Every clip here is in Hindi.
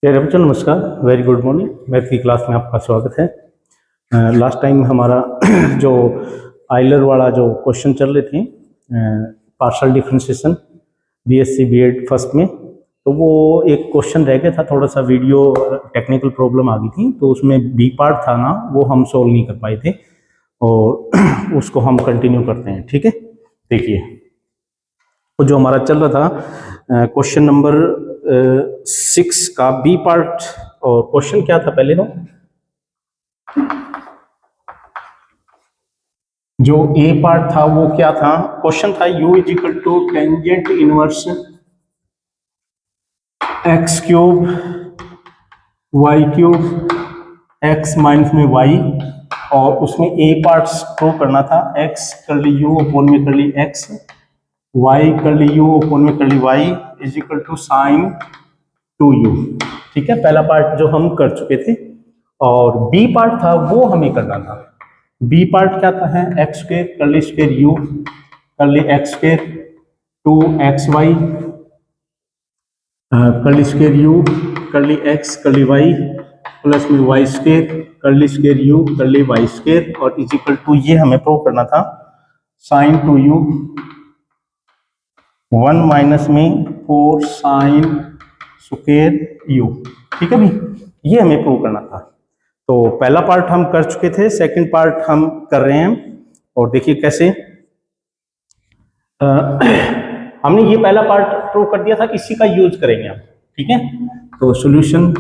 प्यारे बच्चों नमस्कार, वेरी गुड मॉर्निंग। मैथ की क्लास में आपका स्वागत है। लास्ट टाइम हमारा जो आइलर वाला जो क्वेश्चन चल रहे थे, partial differentiation BSc BEd first में, तो वो एक क्वेश्चन रह गया था। थोड़ा सा वीडियो टेक्निकल प्रॉब्लम आ गई थी, तो उसमें बी पार्ट था ना, वो हम सोल्व नहीं कर पाए थे और उसको हम कंटिन्यू करते हैं। ठीक है, देखिए वो जो हमारा चल रहा था क्वेश्चन नंबर 6 का बी पार्ट। और क्वेश्चन क्या था पहले तो, जो ए पार्ट था वो क्या था? क्वेश्चन था u is equal to tangent inverse x cube y cube x minus में वाई, और उसमें ए पार्ट प्रूव करना था एक्स कर ली यू अपोन में कर ली एक्स, वाई कर ली यू अपोन में कर ली y is equal to sine two u. ठीक है, पहला पार्ट जो हम कर चुके थे, और बी पार्ट था वो हमें करना था। बी पार्ट क्या था? है एक्स स्क्वायर कर ली स्क्वायर यू कर ली x square two x y कर ली स्क्वायर यू कर ली एक्स कर ली वाई प्लस में वाई स्क्वायर कर ली स्क्वायर यू कर ली वाई स्क्वायर, और इज इक्वल टू ये हमें प्रूव करना था साइन टू यू 1 माइनस में 4 साइन स्क्वायर यू। ठीक है भाई, ये हमें प्रूव करना था। तो पहला पार्ट हम कर चुके थे, सेकंड पार्ट हम कर रहे हैं। और देखिए कैसे हमने ये पहला पार्ट प्रूव कर दिया था, इसी का यूज करेंगे हम। ठीक है, तो सॉल्यूशन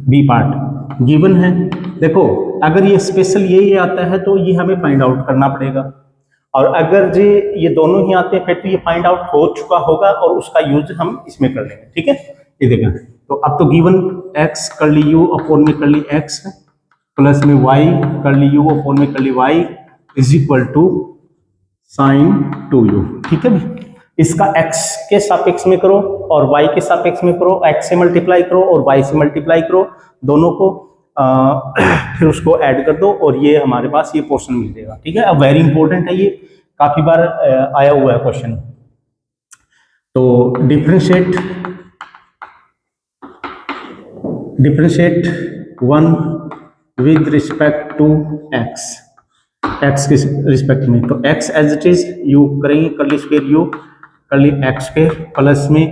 बी पार्ट गिवन है। देखो, अगर ये स्पेशल यही आता है तो ये हमें फाइंड आउट करना पड़ेगा, और अगर ये दोनों ही आते हैं फिर तो ये फाइंड आउट हो चुका होगा और उसका यूज हम इसमें कर लेंगे। ठीक है, ये देखें, तो अब तो गिवन x कर ली u अपोन में कर ली x प्लस में y कर ली u अपोन में कर ली y is equal to sine two u. ठीक है भाई, इसका x के सापेक्ष में करो और y के सापेक्ष में करो, x से मल्टीप्लाई करो और y से मल्टीप्लाई करो, दोनों को फिर उसको ऐड कर दो और ये हमारे पास ये पोर्शन मिल जाएगा। ठीक है, अब वेरी इंपॉर्टेंट है, ये काफी बार आया हुआ है क्वेश्चन। तो differentiate 1 with respect to x, x के रिस्पेक्ट में। तो x as it is u करेंगे कर ली स्क्वायर यू कर ली एक्स स्क्वायर प्लस में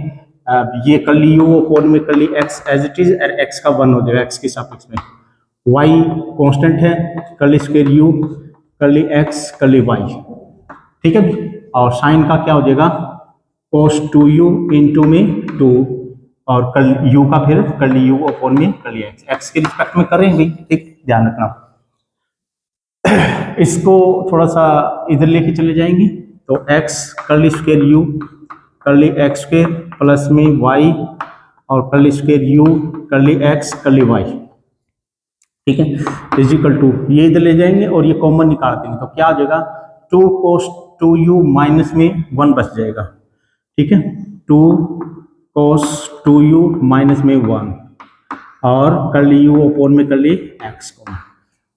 ये कर ली यू अपोन में कर ली x एज इट इज, और x का 1 हो जाएगा x के सापेक्ष में। y कांस्टेंट है, कर ली स्क्वायर यू कर ली x कर ली y। ठीक है, और साइन का क्या हो जाएगा cos 2u इंटू में 2 और कर u का फिर कर ली u अपोन में कर ली x के रिस्पेक्ट में करेंगे। ठीक, ध्यान रखना। इसको थोड़ा सा इधर लेके चले जाएंगे, तो x कर ली स्क्वायर u कर ली एक्स स्क्वायर प्लस में y और कर ली स्क्वायर u कर ली x कर ली y। ठीक है, इजिकल टू ये इधर ले जाएंगे और ये कॉमन निकाल देंगे, तो क्या हो जाएगा 2 cos 2u माइनस में 1 बच जाएगा। ठीक है, 2 cos 2u माइनस में 1 और कर ली u अपोन में कर ली x को।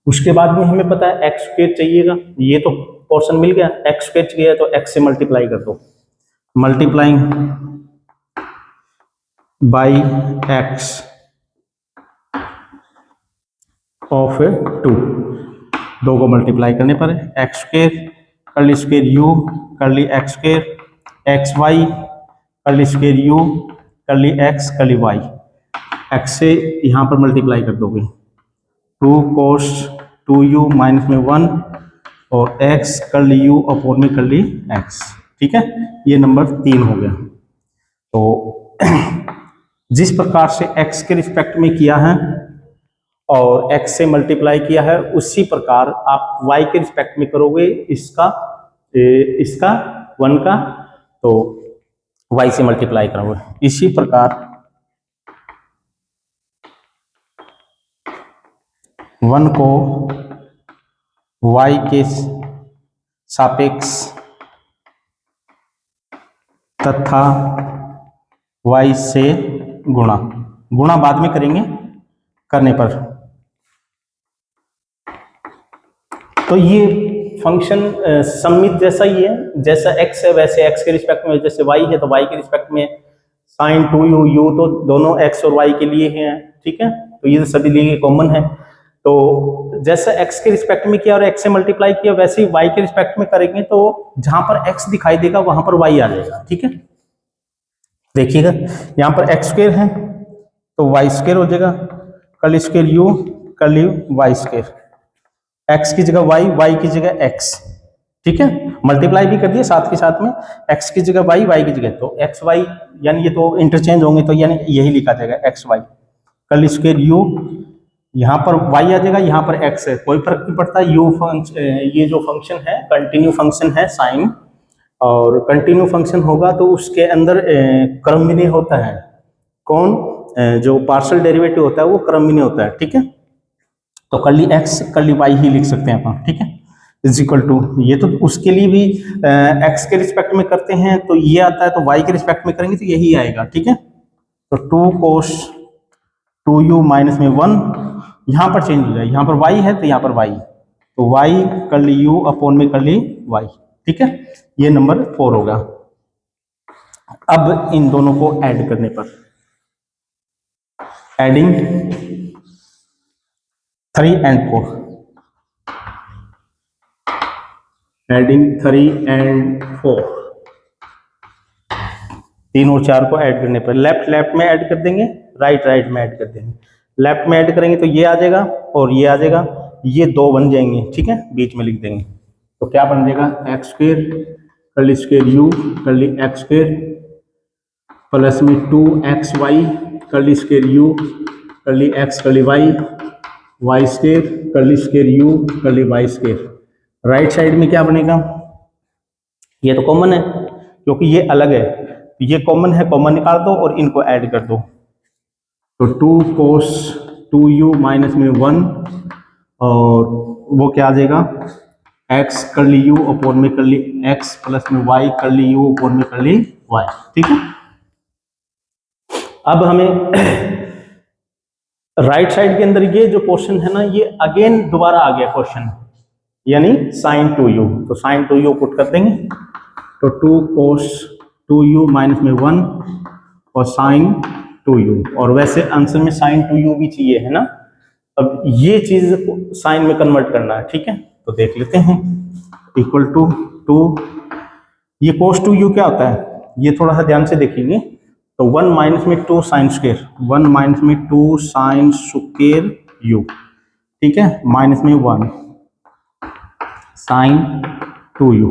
उसके बाद में हमें पता है एक्स स्क्वायर चाहिएगा, ये तो पोर्शन मिल गया, एक्स स्क्वायर चाहिए तो x से मल्टीप्लाई कर दो, मल्टीप्लाइंग बाई x ऑफ 2, दो को मल्टीप्लाई करने पर एक्स स्क्वायर कर ली स्क्वायर यू कर ली एक्स स्क्वायर एक्स वाई कर ली स्क्वायर यू कर ली एक्स कर ली वाई, एक्स से यहाँ पर मल्टीप्लाई कर दोगे 2 cos 2u माइनस में 1 और x कर ली u अपोन में कर ली x। ठीक है, ये नंबर 3 हो गया। तो जिस प्रकार से x के रिस्पेक्ट में किया है और x से मल्टीप्लाई किया है, उसी प्रकार आप y के रिस्पेक्ट में करोगे इसका 1 का, तो y से मल्टीप्लाई करोगे। इसी प्रकार 1 को y के सापेक्ष तथा y से गुणा बाद में करेंगे करने पर। तो ये फंक्शन सममित जैसा ही है, जैसा x है वैसे x के रिस्पेक्ट में, जैसे y है तो y के रिस्पेक्ट में साइन टू यू, यू तो दोनों एक्स और वाई के लिए हैं, ठीक है, तो ये सभी लिए कॉमन है। तो जैसे एक्स के रिस्पेक्ट में किया और एक्स से मल्टीप्लाई किया, वैसे ही वाई के रिस्पेक्ट में करेंगे तो जहां पर एक्स दिखाई देगा वहां पर वाई आ जाएगा, ठीक है। देखिएगा यहाँ पर एक्स स्क्वायर है तो वाई स्क्वायर हो जाएगा, curly square u, curly y square, x की जगह वाई, वाई की जगह एक्स, ठीक है, मल्टीप्लाई भी कर दिए साथ के साथ में, एक्स की जगह वाई, वाई की जगह, तो एक्स वाई यानी ये तो इंटरचेंज होंगे, तो यानी यही लिखा जाएगा x y, curly square u, यहाँ पर वाई आ जाएगा, यहाँ पर एक्स है, कोई फर्क नहीं पड़ता, यू फंक्शन, ये जो फंक्शन है कंटिन्यू फंक्शन है साइन, और कंटिन्यू फंक्शन होगा तो उसके अंदर क्रमविनय होता है, कौन, जो पार्शियल डेरिवेटिव होता है वो क्रमविनय होता है, ठीक है, तो curly x curly why he लिख सकते हैं अपन, ठीक है, इज इक्वल टू, ये तो उसके लिए भी एक्स के रिस्पेक्ट में करते हैं तो ये आता है, तो वाई के रिस्पेक्ट में करेंगे तो यही आएगा, ठीक है, तो 2 cos 2u माइनस में 1, यहाँ पर चेंज हो जाए, यहाँ पर y है तो यहाँ पर y, तो y कर ली u अपॉन में कर ली y, ठीक है, ये नंबर 4 होगा। अब इन दोनों को ऐड करने पर, एडिंग 3 and 4, एडिंग 3 and 4, 3 और 4 को ऐड करने पर लेफ्ट लेफ्ट में ऐड कर देंगे, राइट राइट में ऐड कर देंगे, लेफ्ट में ऐड करेंगे तो ये आ जाएगा और ये आ जाएगा, ये 2 बन जाएंगे, ठीक है, बीच में लिख देंगे, तो क्या बन जाएगा x square curly square u curly x square plus में 2xy curly square u curly x curly y, y square curly square u curly y square, right side में क्या बनेगा, ये तो कॉमन है क्योंकि ये अलग है, ये कॉमन है, कॉमन निकाल दो और इनको ऐड कर दो, तो 2 cos 2u माइनस में 1 और वो क्या आ जाएगा x कर ली u अपॉन में कर ली x प्लस में y कर ली u अपॉन में कर ली y, ठीक है। अब हमें राइट साइड के अंदर ये जो क्वेश्चन है ना, ये अगेन दोबारा आ गया क्वेश्चन, यानी sin 2u, तो sin 2u पुट कर देंगे, तो 2 cos 2u माइनस में 1 और sin 2u, और वैसे आंसर में sin 2u भी चाहिए है ना, अब ये चीज साइन में कन्वर्ट करना है, ठीक है, तो देख लेते हैं, इक्वल टू 2, ये cos 2u क्या होता है, ये थोड़ा सा ध्यान से देखेंगे, तो 1 माइनस में 2 साइन स्क्वायर, 1 माइनस में 2 साइन स्क्वायर u, ठीक है, माइनस में 1 साइन 2u,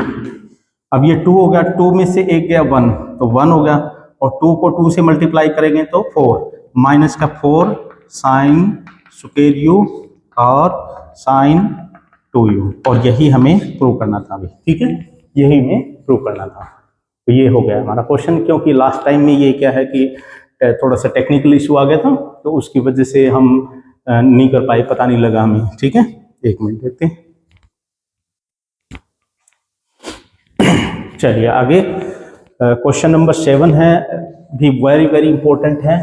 अब ये 2 हो गया, 2 में से एक गया 1 तो 1 हो गया, और 2 को 2 से मल्टीप्लाई करेंगे तो 4, माइनस का 4 साइन स्क्वायर यू और साइन 2u, और यही हमें प्रूव करना था अभी, ठीक है, यही हमें प्रूव करना था, तो ये हो गया हमारा क्वेश्चन, क्योंकि लास्ट टाइम में ये क्या है कि थोड़ा सा टेक्निकल इशू आ गया था तो उसकी वजह से हम नहीं कर पाए, पता नहीं लगा हमें, ठीक है, 1 मिनट देखते हैं, चलिए आगे क्वेश्चन नंबर 7 है, भी वेरी वेरी इंपॉर्टेंट है,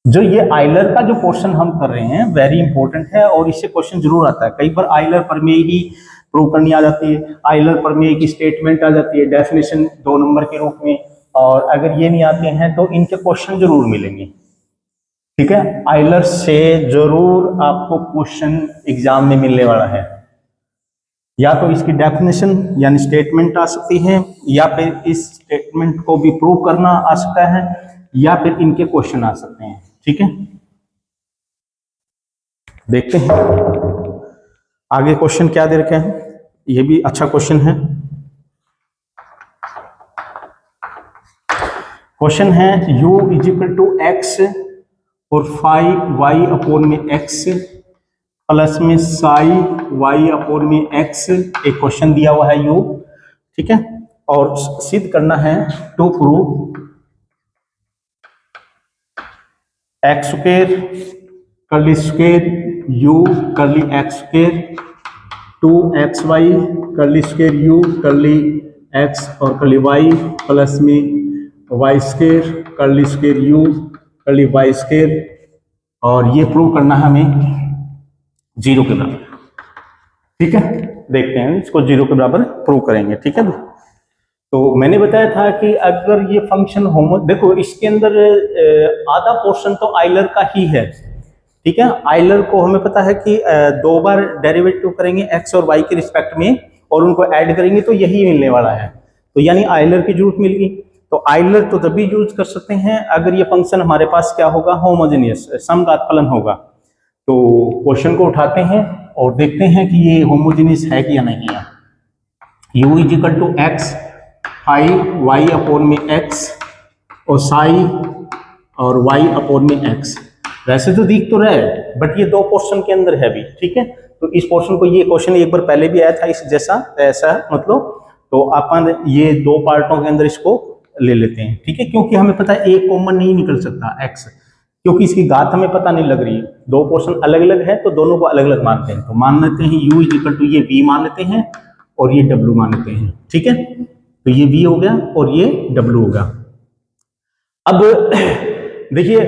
जो ये आइलर का जो क्वेश्चन हम कर रहे हैं वेरी इंपॉर्टेंट है, और इससे क्वेश्चन जरूर आता है, कई बार आइलर प्रमेय ही प्रूव करनी आ जाती है, आइलर प्रमेय की स्टेटमेंट आ जाती है डेफिनेशन 2 नंबर के रूप में, और अगर ये नहीं आते हैं तो इनके क्वेश्चन जरूर मिलेंगे, ठीक है, आइलर से जरूर आपको क्वेश्चन एग्जाम में मिलने वाला है, या तो इसकी डेफिनेशन यानी स्टेटमेंट आ सकती है, या फिर इस स्टेटमेंट को भी प्रूव करना आ सकता है, या फिर इनके क्वेश्चन आ सकते हैं, ठीक है, देखते हैं आगे क्वेश्चन क्या दे रखे हैं, ये भी अच्छा क्वेश्चन है, क्वेश्चन है u is equal to x और 5y अपॉन में x प्लस में साई y अपॉन में x, एक क्वेश्चन दिया हुआ है u, ठीक है, और सिद्ध करना है to prove x square curly square u curly x square 2xy curly square u curly x और कर्ली y प्लस में y square curly square u curly y square, और ये प्रूव करना है हमें 0 के बराबर, ठीक है, देखते हैं इसको 0 के बराबर प्रूव करेंगे, ठीक है, तो मैंने बताया था कि अगर ये फंक्शन होमो, देखो इसके अंदर आधा पोर्शन तो आइलर का ही है, ठीक है। आइलर को हमें पता है कि दो बार डेरिवेटिव करेंगे एक्स और वाई के रिस्पेक्ट में और उनको ऐड करेंगे तो यही मिलने वाला है, तो यानी आइलर की जरूरत मिल गई। तो आइलर तो तभी यूज कर सकते हैं अगर ये फंक्शन हमारे पास क्या होगा, होमोजेनियस समघात फलन होगा। तो क्वेश्चन को उठाते हैं और देखते हैं कि ये होमोजेनियस है कि या नहीं है। u is equal to x five y upon में एक्स और साई और वाई अपॉन में एक्स। वैसे तो दिख तो रहा है बट ये दो पोर्शन के अंदर है भी, ठीक है। तो इस पोर्शन को, ये क्वेश्चन एक बार पहले भी आया था इस जैसा, ऐसा मतलब, तो अपन ये दो पार्टों के अंदर इसको ले लेते हैं, ठीक है। क्योंकि हमें पता है एक कॉमन नहीं निकल सकता x, क्योंकि इसकी घात हमें पता नहीं लग रही है, दो पोर्शन अलग अलग है तो दोनों को अलग अलग मानते हैं। तो मान लेते हैं u इज इक्वल टू ये v मान लेते हैं और ये w मान लेते हैं, ठीक है। तो ये v हो गया और ये w होगा। अब देखिए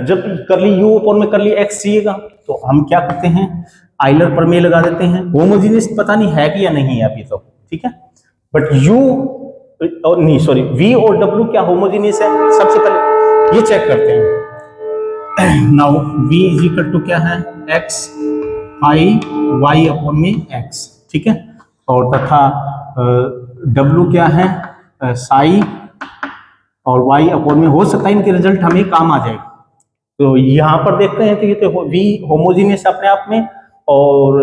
जब करली u अपॉन में करली x चाहिएगा तो हम क्या करते हैं, आइलर प्रमेय लगा देते हैं। होमोजेनियस पता नहीं है कि या नहीं है अभी तो, ठीक है। बट u और नहीं सॉरी v और w क्या होमोजेनियस है, सबसे पहले ये चेक करते हैं। Now v is equal to क्या है, x आई y अपॉन में x, ठीक है। और तथा w क्या है, साई और y अपॉन में, हो सकता है इनके रिजल्ट हमें काम आ जाए। तो यहाँ पर देखते हैं तो ये तो v होमोजेनियस अपने आप में और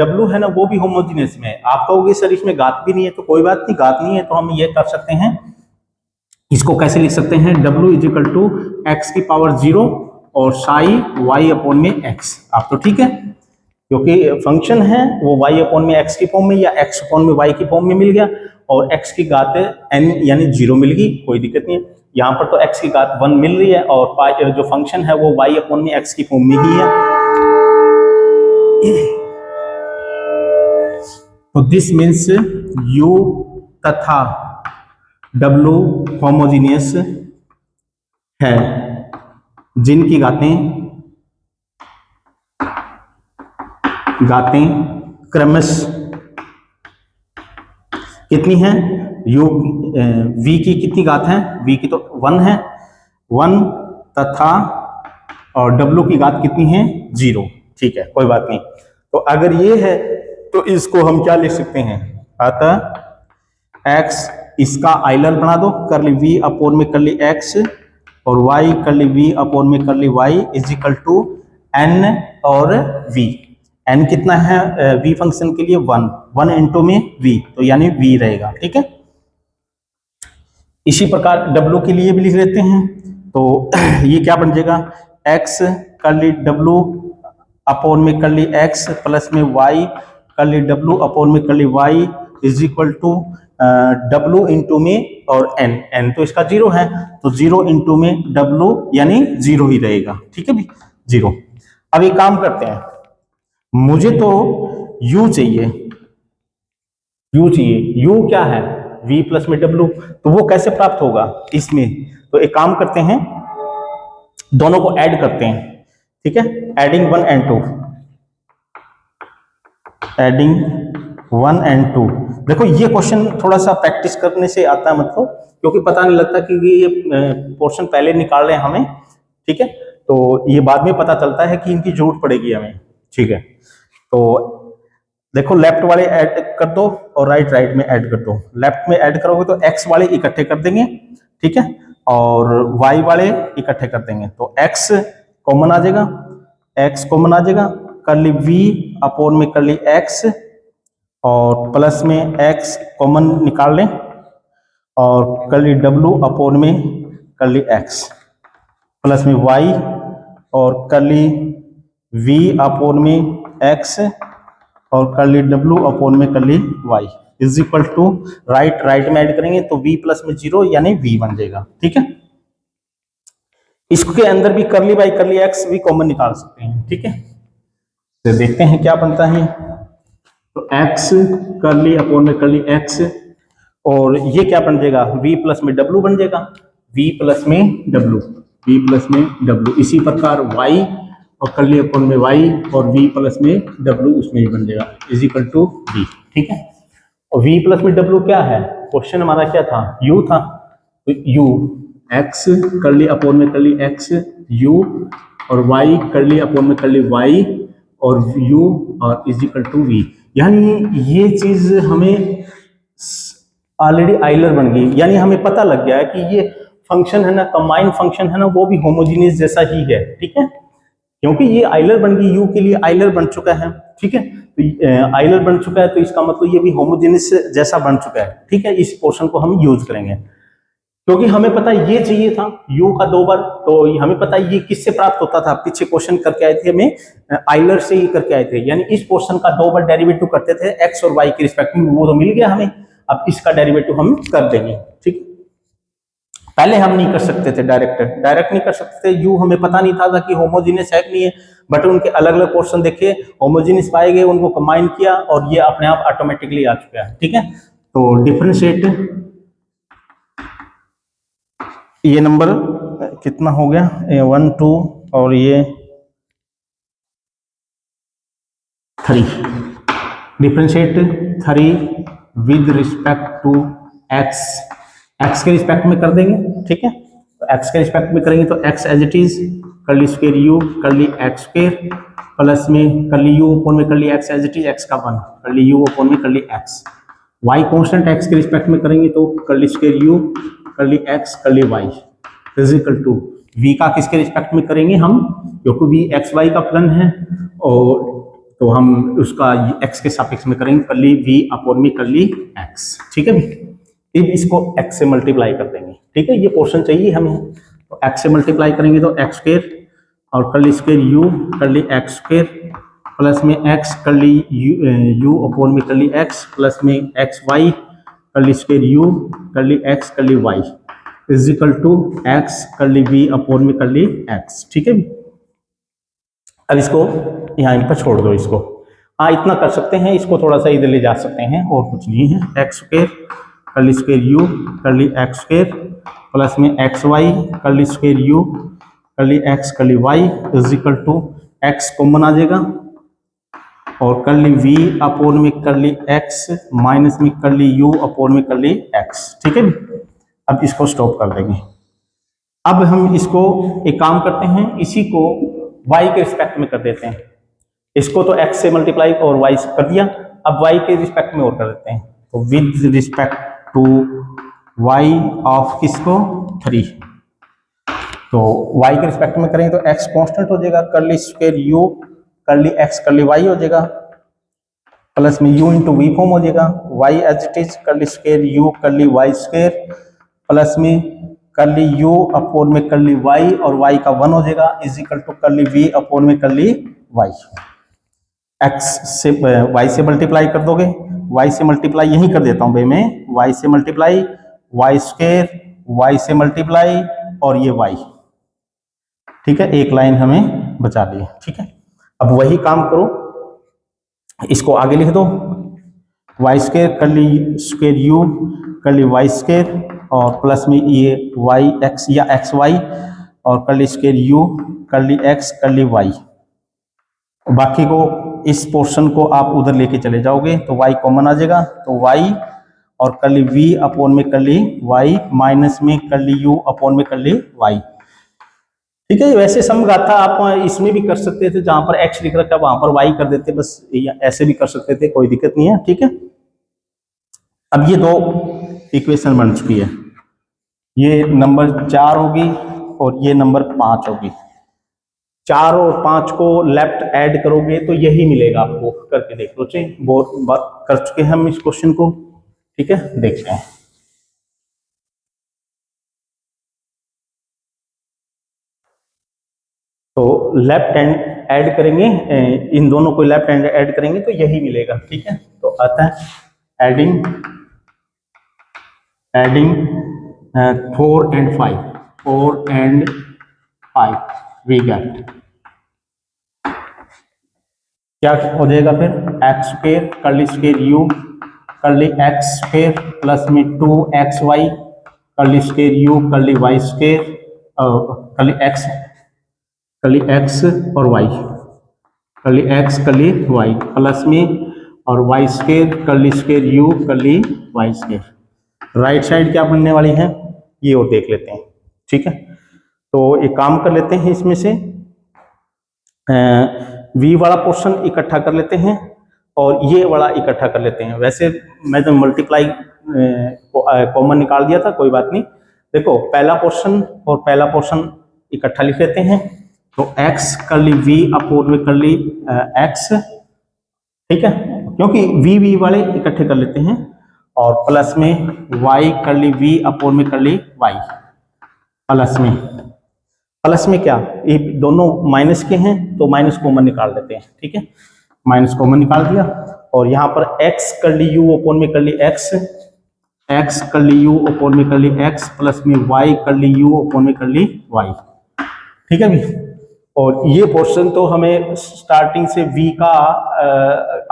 w है ना वो भी होमोजेनियस में। आप कहोगे सर इसमें घात भी नहीं है, तो कोई बात नहीं, घात नहीं है तो हम ये कर सकते हैं, इसको कैसे लिख सकते हैं, w is equal to x की पावर 0 और साई y अपॉन में x। आप तो ठीक है, क्योंकि फंक्शन है वो y अपॉन में x की फॉर्म में या x अपॉन में y की फॉर्म में मिल गया और x की घात n यानी 0 मिल गई, कोई दिक्कत नहीं है। यहाँ पर तो x की घात 1 मिल रही है और जो फंक्शन है वो y अपॉन में x की फॉर्म में ही है। तो दिस मीन्स u तथा w होमोजेनियस है जिनकी घातें क्रमश कितनी है, u v की कितनी घात है, v की तो 1 है, 1 तथा और w की घात कितनी है, 0, ठीक है, कोई बात नहीं। तो अगर ये है तो इसको हम क्या लिख सकते हैं, अतः x इसका आइलर बना दो, करली v अपॉन में करली x और y करली v अपॉन में curly y is equal to n और v। n कितना है v फंक्शन के लिए 1, 1 इंटू में v, तो यानी v रहेगा, ठीक है। इसी प्रकार w के लिए भी लिख लेते हैं, तो ये क्या बन जाएगा, x करली w अपॉन में करली x प्लस में y करली w अपॉन में curly y is equal to w into में और n तो इसका 0 है तो 0 इंटू में w यानी 0 ही रहेगा, ठीक है भी 0। अब एक काम करते हैं, मुझे तो u चाहिए, u क्या है, v प्लस में w, तो वो कैसे प्राप्त होगा इसमें, तो एक काम करते हैं दोनों को ऐड करते हैं, ठीक है। Adding 1 and 2, adding 1 and 2। देखो ये क्वेश्चन थोड़ा सा प्रैक्टिस करने से आता है, मतलब क्योंकि पता नहीं लगता कि ये पोर्शन पहले निकाल रहे हैं हमें, ठीक है, तो ये बाद में पता चलता है कि इनकी जरूरत पड़ेगी हमें, ठीक है। तो देखो लेफ्ट वाले ऐड कर दो और राइट में ऐड कर दो। लेफ्ट में ऐड करोगे तो x वाले इकट्ठे कर देंगे, ठीक है, और y वाले इकट्ठे कर देंगे, तो x कॉमन आ जाएगा, करली v अपॉन में करली x और प्लस में x कॉमन निकाल लें और करली w अपॉन में करली x प्लस में y और करली v अपॉन में x और करली w अपॉन में curly y is equal to right में ऐड करेंगे तो v प्लस में 0 यानी v बन जाएगा, ठीक है। इसके अंदर भी करली बाई करली x भी कॉमन निकाल सकते हैं, ठीक है। तो देखते हैं क्या बनता है, तो x करली अपॉन में करली x और ये क्या बन जाएगा, v प्लस में w बन जाएगा, v प्लस में w। इसी प्रकार y और करली अपॉन में y और v प्लस में w उसमें ही बन जाएगा इज इक्वल टू v, ठीक है। v प्लस में w क्या है, क्वेश्चन हमारा क्या था, u था, तो u x कर ली अपोन में कर ली x u और y कर ली अपोन में कर ली y और u और इज इक्वल टू v। यानी ये चीज हमें ऑलरेडी आइलर बन गई, यानी हमें पता लग गया है कि ये फंक्शन है ना, कंबाइंड फंक्शन है ना, वो भी होमोजीनियस जैसा ही है, ठीक है, क्योंकि ये आइलर बन गई, u के लिए आइलर बन चुका है, ठीक है, तो आइलर बन चुका है तो इसका मतलब ये भी होमोजीनियस जैसा बन चुका है, ठीक है। इस पोर्शन को हम यूज करेंगे क्योंकि हमें पता है ये चाहिए था u का 2 बार, तो हमें पता है ये किससे प्राप्त होता था, पीछे क्वेश्चन करके आए थे हमें आइलर से ही करके आए थे, यानी इस पोर्शन का 2 बार डेरिवेटिव करते थे x और y के रिस्पेक्ट में, वो तो मिल गया हमें, अब इसका डेरिवेटिव हम कर देंगे, ठीक। पहले हम नहीं कर सकते थे, डायरेक्ट नहीं कर सकते थे, u हमें पता नहीं था कि होमोजीनियस है कि नहीं है, बट उनके अलग अलग पोर्शन देखे, होमोजीनियस पाए गए, उनको कंबाइन किया और ये अपने आप ऑटोमेटिकली आ चुका है, ठीक है। तो डिफरेंशिएट, ये नंबर कितना हो गया, 1 2 और ये 3, differentiate 3 with respect to x, x के रिस्पेक्ट में कर देंगे, ठीक है, तो x के रिस्पेक्ट में करेंगे तो x एज इट इज कर ली स्क्वायर u कर ली x स्क्वायर प्लस में कर ली u अपोन में कर ली x as it is, x का 1 कर ली u अपोन में कर ली x, y कांस्टेंट x के रिस्पेक्ट में करेंगे तो कर ली स्क्वायर u कर ली x कर ली y is equal to v का किसके रिस्पेक्ट में करेंगे हम, क्योंकि v x y का फलन है, और तो हम उसका x के सापेक्ष में करेंगे, कर ली v अपोन में कर ली x, ठीक है भी, अब इसको x से मल्टीप्लाई कर देंगे, ठीक है, ये पोर्शन चाहिए हमें, तो x से मल्टीप्लाई करेंगे तो x स्क्वायर और कर ली स्क्वायर u कर ली x स्क्वायर प्लस में x कर ली u अपोन में कर ली x प्लस में x y कर ली स्क्वायर u कर ली x कर ली y is equal to x कर ली v अपोन में कर ली x, ठीक है। अब इसको यहाँ इन पर छोड़ दो इसको, हाँ इतना कर सकते हैं, इसको थोड़ा सा इधर ले जा सकते हैं और कुछ नहीं है, x स्क्वायर कर ली स्क्वायर u कर ली x स्क्वायर प्लस में x y कर ली स्क्वायर u कर ली x कर ली y is equal to x common आ जाएगा और कर ली v अपोन में कर ली x माइनस में कर ली u अपोन में कर ली x, ठीक है। अब इसको स्टॉप कर देंगे। अब हम इसको एक काम करते हैं, इसी को y के रिस्पेक्ट में कर देते हैं, इसको तो x से मल्टीप्लाई और y से कर दिया, अब y के रिस्पेक्ट में और कर देते हैं, तो with respect to y of किसको 3, तो y के रिस्पेक्ट में करेंगे तो x कांस्टेंट हो जाएगा, कर ली स्क्वायर u कर ली x कर ली y हो जाएगा प्लस में u इंटू वी फॉर्म हो जाएगा, y एज इट इज कर ली स्क्वायर u कर ली y स्क्वायर प्लस में कर ली u अपोन में कर ली y और y का 1 हो जाएगा इज इक्वल टू कर ली v अपोन में कर ली y, x से y से मल्टीप्लाई कर दोगे, y से मल्टीप्लाई यही कर देता हूं भाई मैं, y से मल्टीप्लाई y स्क्वायर y से मल्टीप्लाई और ये y, ठीक है, एक लाइन हमें बचा ली, ठीक है। अब वही काम करो, इसको आगे लिख दो, y स्क्वायर कर ली स्क्वायर u कर ली y स्क्वायर और प्लस में ये y x या x y और कर ली स्क्वायर u कर ली x कर ली y, बाकी को इस पोर्शन को आप उधर लेके चले जाओगे तो y कॉमन आ जाएगा, तो y और कर ली v अपोन में कर ली y माइनस में कर ली u अपोन में कर ली y, ठीक है। वैसे समगाथा आप इसमें भी कर सकते थे, जहां पर x लिख रखा है वहां पर y कर देते, बस ऐसे भी कर सकते थे, कोई दिक्कत नहीं है, ठीक है। अब ये 2 इक्वेशन बन चुकी है, ये नंबर 4 होगी और ये नंबर 5 होगी, 4 और 5 को लेफ्ट ऐड करोगे तो यही मिलेगा आपको, करके देख लो, चाहिए बहुत बात कर चुके हैं हम इस क्वेश्चन को, ठीक है, देखते हैं। तो लेफ्ट हैंड ऐड करेंगे, इन दोनों को लेफ्ट हैंड ऐड करेंगे तो यही मिलेगा, ठीक है। तो आता है एडिंग 4 and 5 वी गेट, क्या हो जाएगा फिर, एक्स स्क्वायर कर ली स्क्वायर u कर ली x स्क्वायर प्लस में 2xy कर ली स्क्वायर u कर ली y स्क्वायर कर ली x और y कर ली x कर ली y प्लस में और y square curly square u curly y square. Right side क्या बनने वाली है ये और देख लेते हैं, ठीक है। तो एक काम कर लेते हैं, इसमें से v वाला पोर्शन इकट्ठा कर लेते हैं और ये वाला इकट्ठा कर लेते हैं। वैसे मैं तो मल्टीप्लाई कॉमन निकाल दिया था, कोई बात नहीं। देखो पहला पोर्शन और पहला पोर्शन इकट्ठा लिख लेते हैं, तो x कर्ली v अपोन में कर्ली x, ठीक है, क्योंकि v वाले इकट्ठे कर लेते हैं, और प्लस में y कर्ली v अपोन में कर्ली y, प्लस में क्या, ये दोनों माइनस के हैं तो माइनस कॉमन निकाल देते हैं, ठीक है। माइनस कॉमन निकाल दिया, और यहाँ पर x कर्ली u अपोन में curly x curly u upon में कर्ली x प्लस में y कर्ली u अपोन में कर्ली y, ठीक है भी। और ये पोर्शन तो हमें स्टार्टिंग से v का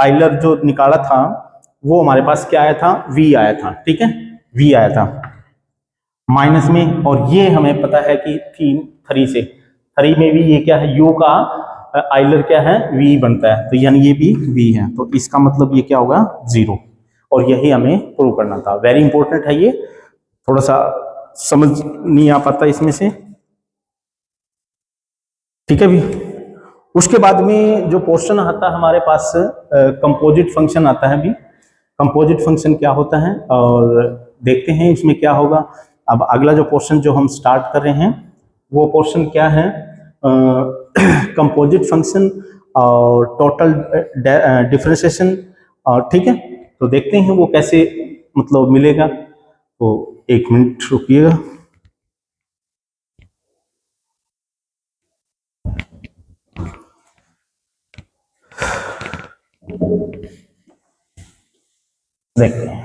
आइलर जो निकाला था वो हमारे पास क्या आया था, v आया था, ठीक है, v आया था माइनस में। और ये हमें पता है कि 3 में भी ये क्या है, u का आइलर क्या है, v बनता है, तो यानी ये भी v है, तो इसका मतलब ये क्या होगा 0, और यही हमें प्रूव करना था। वेरी इंपॉर्टेंट है ये, थोड़ा सा समझ नहीं आ पाता इसमें से, ठीक है भी। उसके बाद में जो पोर्शन आता है हमारे पास कंपोजिट फंक्शन आता है भी। कंपोजिट फंक्शन क्या होता है और देखते हैं इसमें क्या होगा। अब अगला जो पोर्शन जो हम स्टार्ट कर रहे हैं वो पोर्शन क्या है, कंपोजिट फंक्शन और टोटल डिफरेंशिएशन, और ठीक है, तो देखते हैं वो कैसे मतलब मिलेगा। तो 1 मिनट रुकिएगा। देखते हैं,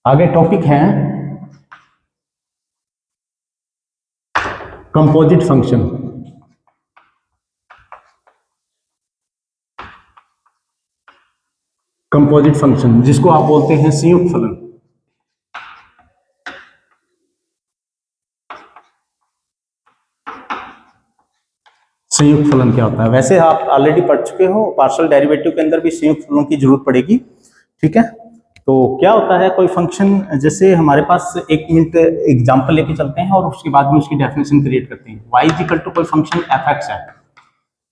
आगे टॉपिक है कंपोजिट फंक्शन। कंपोजिट फंक्शन जिसको आप बोलते हैं संयुक्त फलन। संयुक्त फलन क्या होता है, वैसे आप ऑलरेडी पढ़ चुके हो, पार्शियल डेरिवेटिव के अंदर भी संयुक्त फलन की जरूरत पड़ेगी, ठीक है। तो क्या होता है, कोई फंक्शन, जैसे हमारे पास 1 मिनट एग्जांपल लेके चलते हैं और उसके बाद में उसकी डेफिनेशन क्रिएट करते हैं। y इक्वल टू कोई फंक्शन f(x) है,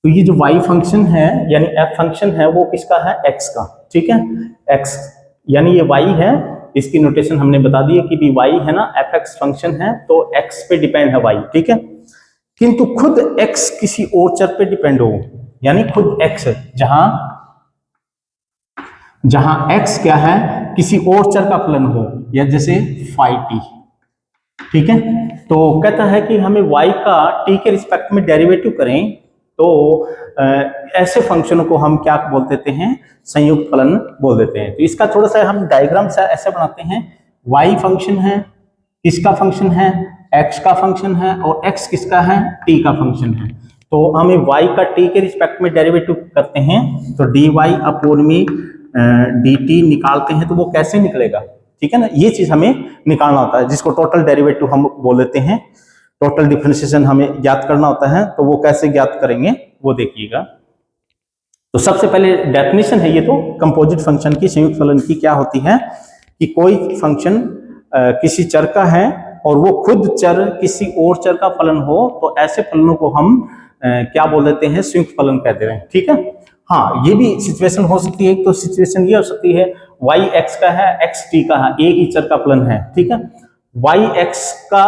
तो ये जो y फंक्शन है यानी f फंक्शन है वो किसका है, x का, ठीक है, x यानी ये y है, इसकी नोटेशन हमने बता दी है कि भी y है ना, f(x) फंक्शन है तो x पे डिपेंड है y, ठीक है। किंतु खुद x किसी और चर पे डिपेंड हो, यानी खुद x जहां x क्या है, किसी और चर का फलन हो, या जैसे फाई t, ठीक है। तो कहता है कि हमें y का t के रिस्पेक्ट में डेरिवेटिव करें, तो ऐसे फंक्शनों को हम क्या बोल देते हैं, संयुक्त फलन बोल देते हैं। तो इसका थोड़ा सा हम डायग्राम से ऐसे बनाते हैं, y फंक्शन है, किसका फंक्शन है, x का फंक्शन है, और x किसका है, t का फंक्शन है। तो हमें y का t के रिस्पेक्ट में डेरिवेटिव करते हैं, तो dy अपोन में dt निकालते हैं, तो वो कैसे निकलेगा, ठीक है ना, ये चीज हमें निकालना होता है, जिसको टोटल डेरिवेटिव हम बोल देते हैं। टोटल डिफरेंशिएशन हमें ज्ञात करना होता है, तो वो कैसे ज्ञात करेंगे वो देखिएगा। तो सबसे पहले डेफिनेशन है ये, तो कंपोजिट फंक्शन की, संयुक्त फलन की क्या होती है कि कोई फंक्शन किसी चर का है और वो खुद चर किसी और चर का फलन हो, तो ऐसे फलनों को हम क्या बोल देते हैं, संयुक्त फलन कहते हैं, ठीक है। हाँ, ये भी सिचुएशन हो सकती है, तो सिचुएशन ये हो सकती है y x का है, x t का है, एक ही चर का फलन है, ठीक है। y x का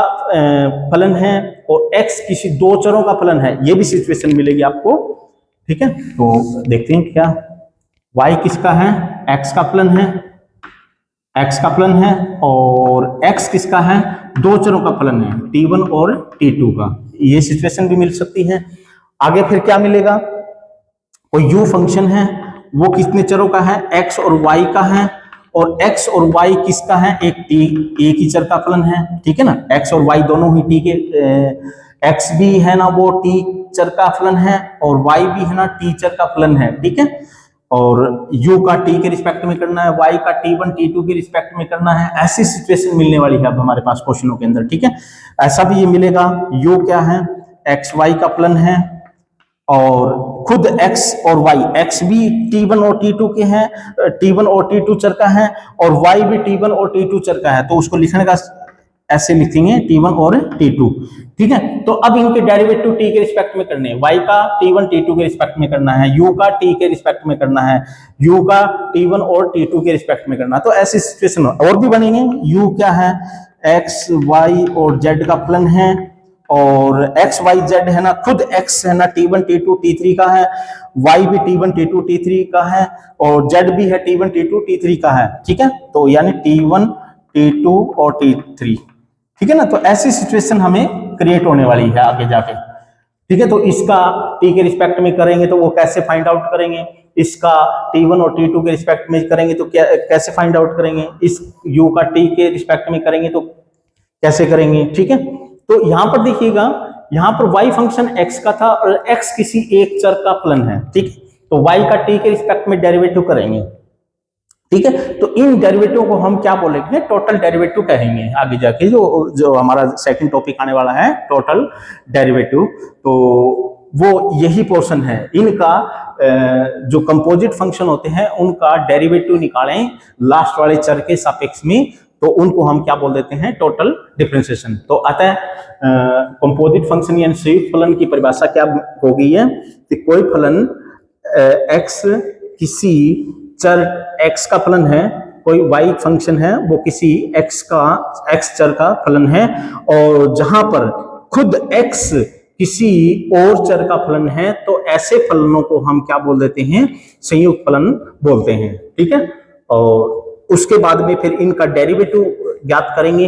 फलन है और x किसी दो चरों का फलन है, ये भी सिचुएशन मिलेगी आपको, ठीक है। तो देखते हैं क्या, y किसका है, x का फलन है, x का फलन है, और x किसका है, दो चरों का फलन है, t1 और t2 का, ये सिचुएशन भी मिल सकती है। आगे फिर क्या मिलेगा, कोई u फंक्शन है, वो कितने चरों का है, x और y का है, और x और y किसका है, एक ही चर का फलन है, ठीक है ना। x और y दोनों ही t के, x भी है ना वो t चर का फलन है और y भी है ना t चर का फलन है, ठीक है। और u का t के रिस्पेक्ट में करना है, y का t1 t2 के रिस्पेक्ट में करना है। ऐसी सिचुएशन मिलने वाली है अब हमारे पास क्वेश्चनों के अंदर, ठीक है। ऐसा भी ये मिलेगा, u क्या है, xy का फलन है और खुद x और y, x भी t1 और t2 के हैं, t1 और t2 चर का है और y भी t1 और t2 चर का है, तो उसको लिखने का ऐसे लिखेंगे t1 और t2, ठीक है। तो अब इनके डेरिवेटिव t के रिस्पेक्ट में करने हैं, y का t1 t2 के रिस्पेक्ट में करना है, u का t के रिस्पेक्ट में करना है, u का t1 और t2 के रिस्पेक्ट में करना है। तो ऐसी सिचुएशन और भी बनेंगे। u क्या है, x y और z का फलन है और x y z है ना, खुद x है ना t1 t2 t3 का है, y भी t1 t2 t3 का है और z भी है t1 t2 t3 का है, ठीक है। तो यानी t1 t2 और t3, ठीक है ना। तो ऐसी सिचुएशन हमें क्रिएट होने वाली है आगे जाके, ठीक है। तो इसका t के रिस्पेक्ट में करेंगे तो वो कैसे फाइंड आउट करेंगे, इसका t1 और t2 के रिस्पेक्ट में करेंगे तो कैसे फाइंड आउट करेंगे, इस u का t के रिस्पेक्ट में करेंगे तो कैसे करेंगे, ठीक है। तो यहां पर देखिएगा, यहां पर y फंक्शन x का था और x किसी एक चर का फलन है, ठीक। तो y का t के रिस्पेक्ट में डेरिवेटिव करेंगे, ठीक है। तो इन डेरिवेटिव को हम क्या बोलेंगे, टोटल डेरिवेटिव कहेंगे आगे जाके, जो हमारा सेकंड टॉपिक आने वाला है टोटल डेरिवेटिव। तो वो यही पोर्शन है, इनका जो कंपोजिट फंक्शन होते हैं उनका डेरिवेटिव निकालें लास्ट वाले चर के सापेक्ष में, तो उनको हम क्या बोल देते हैं, टोटल डिफरेंशिएशन। तो अतः कंपोजिट फंक्शन यानी संयुक्त फलन की परिभाषा क्या होगी है कि कोई फलन x किसी चर x का फलन है, कोई y फंक्शन है वो किसी x चर का फलन है, और जहां पर खुद x किसी और चर का फलन है तो ऐसे फलनों को हम क्या बोल देते हैं, संयुक्त फलन बोलते हैं, ठीक है। और उसके बाद में फिर इनका डेरिवेटिव ज्ञात करेंगे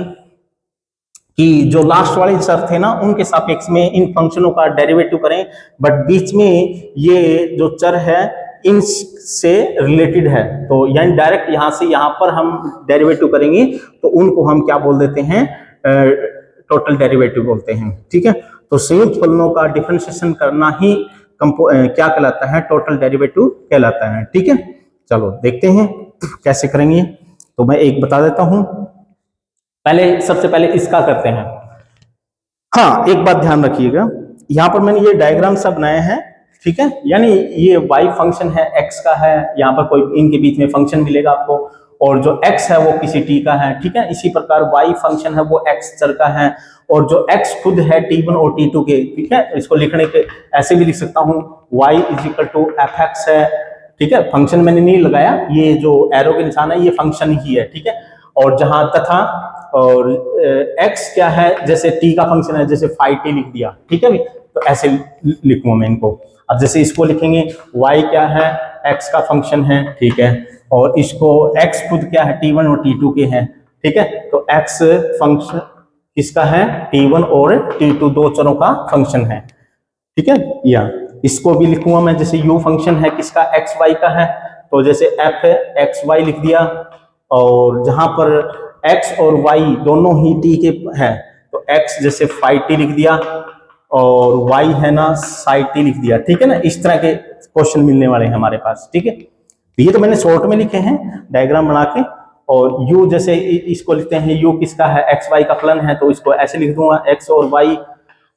कि जो लास्ट वाले चर थे ना उनके सापेक्ष में इन फंक्शनों का डेरिवेटिव करें, बट बीच में ये जो चर है इनसे रिलेटेड है, तो यानी डायरेक्ट यहां से यहां पर हम डेरिवेटिव करेंगे तो उनको हम क्या बोल देते हैं, टोटल डेरिवेटिव बोलते हैं, ठीक है। तो संयुक्त फलनों का डिफरेंशिएशन करना ही क्या कहलाता है, टोटल डेरिवेटिव कहलाता है, ठीक है। चलो देखते हैं कैसे करेंगे। तो मैं एक बता देता हूं, सबसे पहले इसका करते हैं। हाँ, एक बात ध्यान रखिएगा, यहां पर मैंने ये डायग्राम सब बनाए हैं, ठीक है। यानी ये y फंक्शन है, x का है, यहाँ पर कोई इनके बीच में फंक्शन मिलेगा आपको, और जो x है वो किसी t का है, ठीक है। इसी प्रकार y फंक्शन है वो x चर का है, और जो x खुद है t1 और t2 के, ठीक है। इसको लिखने के ऐसे भी लिख सकता हूँ, y इक्वल टू fx है, ठीक है। फंक्शन मैंने नहीं लगाया, ये जो एरो के निशान है ये फंक्शन ही है, ठीक है। और जहां तथा और x क्या है, जैसे t का फंक्शन है, जैसे phi t लिख दिया, ठीक है। तो ऐसे लिखूंगा मैं इनको। अब जैसे इसको लिखेंगे y क्या है, x का फंक्शन है, ठीक है। और इसको x खुद क्या है, t1 और t2 के हैं, ठीक है। तो x फंक्शन किसका है, t1 और t2 दो चरों का फंक्शन है, ठीक है। या इसको भी लिखूंगा मैं, जैसे u फंक्शन है किसका, xy का है, तो जैसे f है xy लिख दिया, और जहां पर x और y दोनों ही t के हैं तो x जैसे phi t लिख दिया और y है ना psi t लिख दिया, ठीक है ना। इस तरह के क्वेश्चन मिलने वाले हैं हमारे पास, ठीक है। तो ये तो मैंने शॉर्ट में लिखे हैं डायग्राम बना के। और u जैसे इसको लिखते हैं, u किसका है, x y का फलन है, तो इसको ऐसे लिख दूंगा x और y,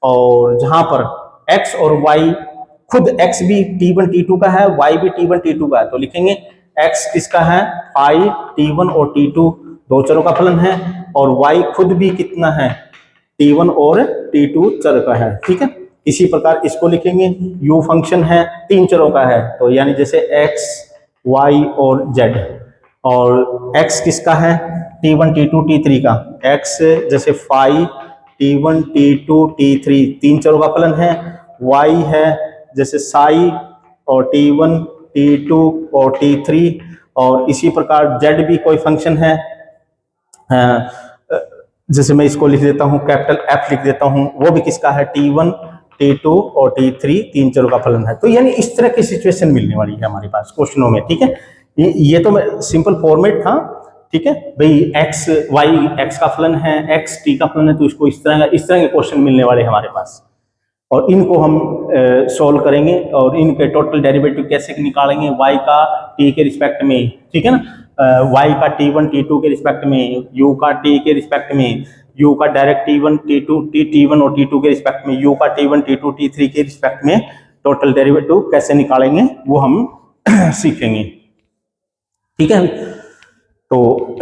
और जहां पर x और y खुद x भी t1 t2 का है, y भी t1 t2 का है, तो लिखेंगे x किसका है, phi t1 और t2 दो चरों का फलन है, और y खुद भी कितना है, t1 और t2 चर का है, ठीक है। इसी प्रकार इसको लिखेंगे, u फंक्शन है तीन चरों का है, तो यानी जैसे x y और z, और x किसका है, t1 t2 t3 का, x जैसे phi t1 t2 t3 तीन चरों का फलन है, y है जैसे psi और t1 t2 और t3, और इसी प्रकार z भी कोई फंक्शन है, जैसे मैं इसको लिख देता हूं, कैपिटल F लिख देता हूं, वो भी किसका है, t1 t2 और t3 तीन चरों का फलन है। तो यानी इस तरह की सिचुएशन मिलने वाली है हमारे पास क्वेश्चनों में, ठीक है। ये तो सिंपल फॉर्मेट था, ठीक है भाई, x y x का फलन है, x t का फलन है, तो इसको इस तरह के क्वेश्चन मिलने वाले हमारे पास। और इनको हम सोल्व करेंगे और इनके टोटल डेरिवेटिव कैसे निकालेंगे, y का t के रिस्पेक्ट में, ठीक है ना, y का t1 t2 के रिस्पेक्ट में, u का t के रिस्पेक्ट में, u का डायरेक्ट t1 t2 t1 और t2 के रिस्पेक्ट में, u का t1 t2 t3 के रिस्पेक्ट में टोटल डेरिवेटिव कैसे निकालेंगे वो हम सीखेंगे, ठीक है। तो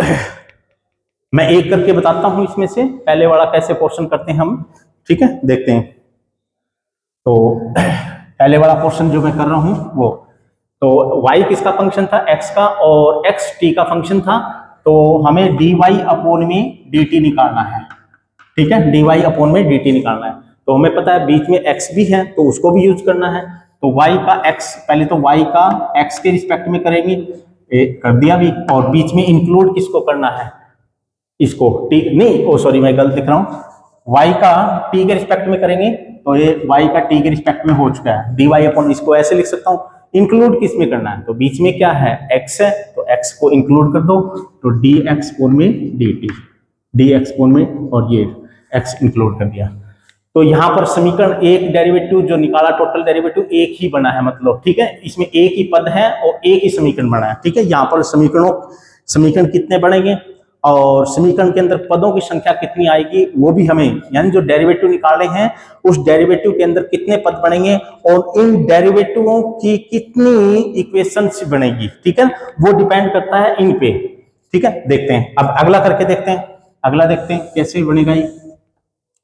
मैं एक करके बताता हूं इसमें से पहले वाला कैसे पोर्शन करते हैं हम, ठीक है, देखते हैं। तो पहले वाला पोर्शन जो मैं कर रहा हूं वो, तो y किसका फंक्शन था, x का, और x t का फंक्शन था, तो हमें dy अपॉन में dt निकालना है, ठीक है, dy अपॉन में dt निकालना है। तो हमें पता है बीच में x भी है तो उसको भी यूज करना है। तो y का x, पहले तो y का x के रिस्पेक्ट में करेंगे, कर दिया भी, और बीच में इंक्लूड किसको करना है, इसको t, नहीं ओ सॉरी मैं गलत लिख रहा हूं, y का t के रिस्पेक्ट में करेंगे, तो ये y का t के रिस्पेक्ट में हो चुका है, dy अपॉन, इसको ऐसे लिख सकता हूं, इंक्लूड किस में करना है, तो बीच में क्या है x है, तो x को इंक्लूड कर दो, तो dx पूर्ण में dt, dx पूर्ण में, और ये x इंक्लूड कर दिया। तो यहाँ पर समीकरण एक डेरिवेटिव जो निकाला, टोटल डेरिवेटिव एक ही बना है, मतलब, ठीक है, इसमें एक ही पद है और एक ही समीकरण बना है, ठीक है। यहाँ पर समीकरण कितने बनेंगे और समीकरण के अंदर पदों की संख्या कितनी आएगी वो भी हमें, यानी जो डेरिवेटिव निकाले हैं उस डेरिवेटिव के अंदर कितने पद बनेंगे और इन डेरिवेटिवों की कितनी इक्वेशंस बनेगी, ठीक है, वो डिपेंड करता है इन पे, ठीक है। देखते हैं, अब अगला करके देखते हैं, अगला देखते हैं कैसे बनेगा ये।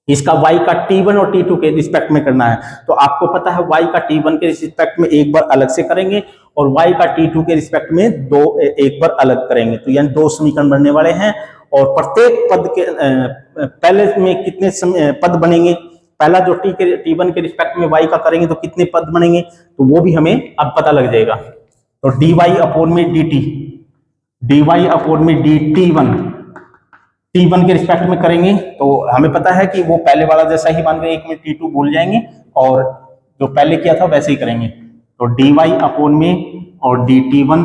इसका y का t1 और t2 के रिस्पेक्ट में करना है, तो आपको पता है y का t1 के रिस्पेक्ट में एक बार अलग से करेंगे और y का t2 के रिस्पेक्ट में एक बार अलग करेंगे, तो यानी दो समीकरण बनने वाले हैं। और प्रत्येक पद के पहले में कितने पद बनेंगे, पहला जो t1 के रिस्पेक्ट में y का करेंगे तो कितने पद बनेंगे, तो वो भी हमें अब पता लग जाएगा। तो dy अपॉन में dt, dy अपॉन में dt1 t1 के रिस्पेक्ट में करेंगे, तो हमें पता है कि वो पहले वाला जैसा ही मान रहे, एक में t2 भूल जाएंगे और जो पहले किया था वैसे ही करेंगे। तो dy अपॉन में और dt1,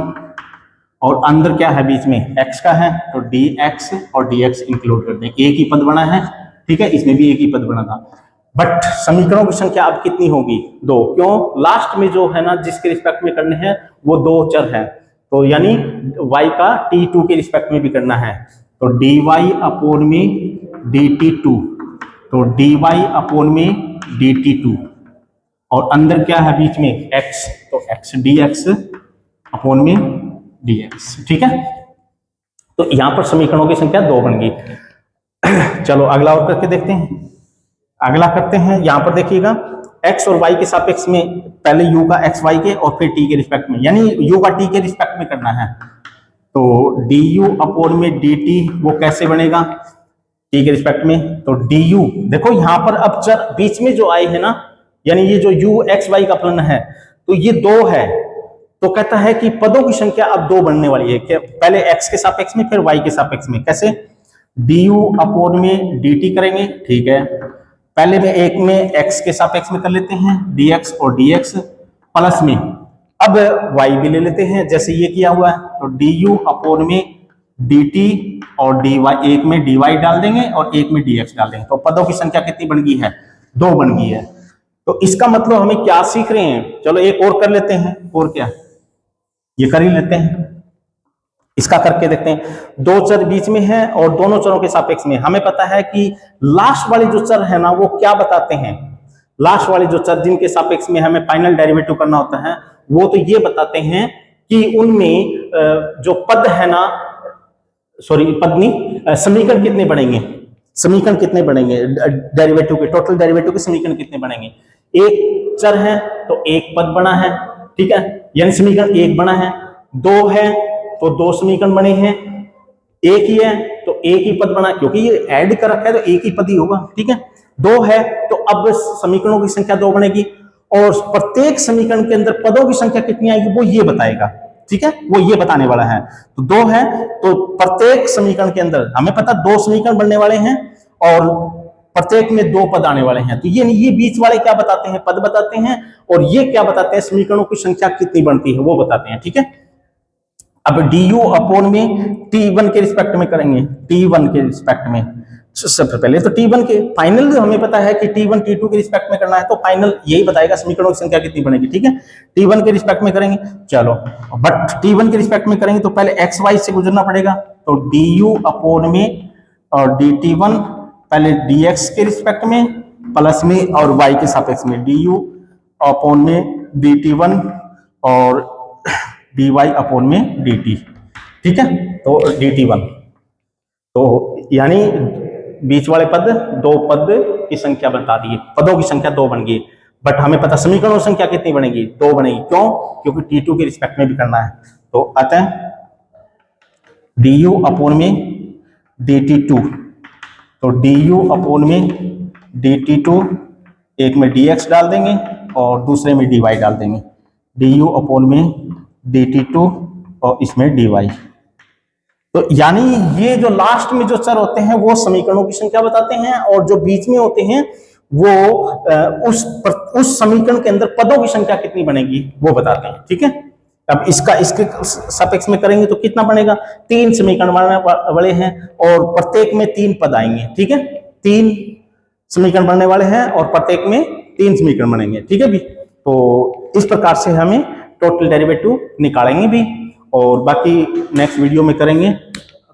और अंदर क्या है बीच में x का है, तो dx और dx इंक्लूड कर दें, एक ही पद बना है, ठीक है, इसमें भी एक ही पद बना था। बट समीकरणों की संख्या अब कितनी होगी, दो, क्यों, लास्ट में जो है ना जिसके रिस्पेक्ट में करने हैं वो दो चर है, तो यानी y का t2 के रिस्पेक्ट में भी करना है, तो dy अपॉन में dt2, तो dy अपॉन में dt2, और अंदर क्या है बीच में x, तो x dx अपॉन में dx, ठीक है। तो यहां पर समीकरणों की संख्या दो बन गई। चलो अगला और करके देखते हैं, अगला करते हैं। यहां पर देखिएगा x और y के सापेक्ष में, पहले u का x y के और फिर t के रिस्पेक्ट में, यानी u का t के रिस्पेक्ट में करना है, तो du अपॉन में dt वो कैसे बनेगा t के रिस्पेक्ट में, तो du, देखो यहां पर अब चर बीच में जो आए है ना, यानी ये जो u x y का फलन है तो ये दो है, तो कहता है कि पदों की संख्या अब दो बनने वाली है, कि पहले x के सापेक्ष में फिर y के सापेक्ष में, कैसे, du अपॉन में dt करेंगे, ठीक है, पहले में एक में x के सापेक्ष में कर लेते हैं dx और dx, प्लस में अब y भी ले लेते हैं जैसे ये किया हुआ है, तो du अपॉन में dt और dy, एक में dy डाल देंगे और एक में dx डाल देंगे, तो पदों की संख्या कितनी बन गई है, दो बन गई है। तो इसका मतलब हमें क्या सीख रहे हैं, चलो एक और कर लेते हैं, और क्या, ये कर ही लेते हैं, इसका करके देखते हैं। दो चर बीच में है और दोनों चरों के सापेक्ष में, हमें पता है कि लास्ट वाले जो चर है ना वो क्या बताते हैं, लास्ट वाले जो चर जिनके सापेक्ष में हमें फाइनल डेरिवेटिव करना होता है वो तो ये बताते हैं कि उनमें जो पद है ना, सॉरी पद नहीं, समीकरण कितने बनेंगे, समीकरण कितने बनेंगे डेरिवेटिव के, टोटल डेरिवेटिव के समीकरण कितने बनेंगे। एक चर है तो एक पद बना है, ठीक है, यानी समीकरण एक बना है, दो है तो दो समीकरण बने हैं, एक ही है तो एक ही पद बना, क्योंकि ये ऐड कर रखा है तो एक ही पद ही होगा, ठीक है, दो है तो अब समीकरणों की संख्या दो बनेगी, और प्रत्येक समीकरण के अंदर पदों की संख्या कितनी आएगी वो ये बताएगा, ठीक है, वो ये बताने वाला है। तो दो है तो प्रत्येक समीकरण के अंदर हमें पता दो समीकरण बनने वाले हैं और प्रत्येक में दो पद आने वाले हैं, तो ये बीच वाले क्या बताते हैं, पद बताते हैं, और ये क्या बताते हैं, समीकरणों की संख्या कितनी बनती है वो बताते हैं, ठीक है। अब du अपॉन में t1 के रिस्पेक्ट में करेंगे, t1 के रिस्पेक्ट में, सबसे पहले तो T1 के फाइनल हमें पता है कि T1 T2 के रिस्पेक्ट में करना है, तो फाइनल यही बताएगा समीकरणों की संख्या कितनी बनेगी। ठीक है, T1 के रिस्पेक्ट में करेंगे, चलो, बट T1 के रिस्पेक्ट में करेंगे तो पहले एक्स वाई से गुजरना पड़ेगा, तो du अपॉन में और dt1 पहले dx के रिस्पेक्ट में प्लस में और y के सापेक्ष में du अपॉन में dt1 और dy अपॉन में dt। ठीक है, तो dt1, तो यानी बीच वाले पद, दो पद की संख्या बता दी, पदों की संख्या 2 बन गई, बट हमें पता समीकरणों की संख्या कितनी बनेगी, 2 बनेगी। क्यों? क्योंकि T2 के रिस्पेक्ट में भी करना है। तो अतः du अपॉन में dt2, तो du अपॉन में dt2, एक में dx डाल देंगे और दूसरे में dy डाल देंगे, du अपॉन में dt2 और इसमें dy। तो यानी ये जो लास्ट में जो चर होते हैं वो समीकरणों की संख्या बताते हैं, और जो बीच में होते हैं वो उस समीकरण के अंदर पदों की संख्या कितनी बनेगी वो बताते हैं। ठीक है, अब इसके सापेक्ष में करेंगे तो कितना बनेगा, 3 समीकरण बनने वाले हैं और प्रत्येक में 3 पद आएंगे। ठीक है, 3 समीकरण बनने वाले हैं और प्रत्येक में 3 समीकरण बनेंगे। ठीक है भी, तो इस प्रकार से हमें टोटल डेरिवेटिव निकालेंगे भी, और बाकी नेक्स्ट वीडियो में करेंगे।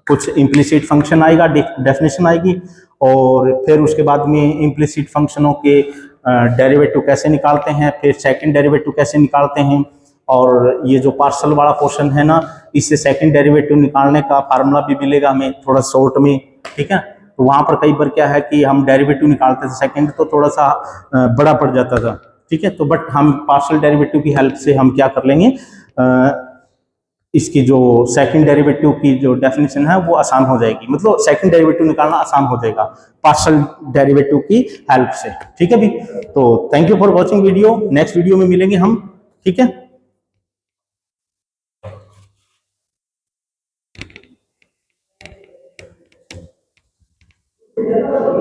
कुछ इम्प्लिसिट फंक्शन आएगा, डेफिनेशन आएगी, और फिर उसके बाद में इम्प्लिसिट फंक्शनों के डेरिवेटिव कैसे निकालते हैं, फिर सेकंड डेरिवेटिव कैसे निकालते हैं, और ये जो पार्शल वाला पोर्शन है ना, इससे सेकंड डेरिवेटिव निकालने का फार्मूला भी मिलेगा हमें थोड़ा शॉर्ट में। ठीक है, तो वहां पर कई बार क्या है कि हम डेरिवेटिव निकालते थे सेकंड, तो थोड़ा सा बड़ा पड़ जाता था। ठीक है, तो बट हम पार्शल डेरिवेटिव की हेल्प से हम क्या कर लेंगे, इसकी जो सेकंड डेरिवेटिव की जो डेफिनेशन है वो आसान हो जाएगी, मतलब सेकंड डेरिवेटिव निकालना आसान हो जाएगा पार्शियल डेरिवेटिव की हेल्प से। ठीक है भी, तो thank you for watching video, next video में मिलेंगे हम। ठीक है।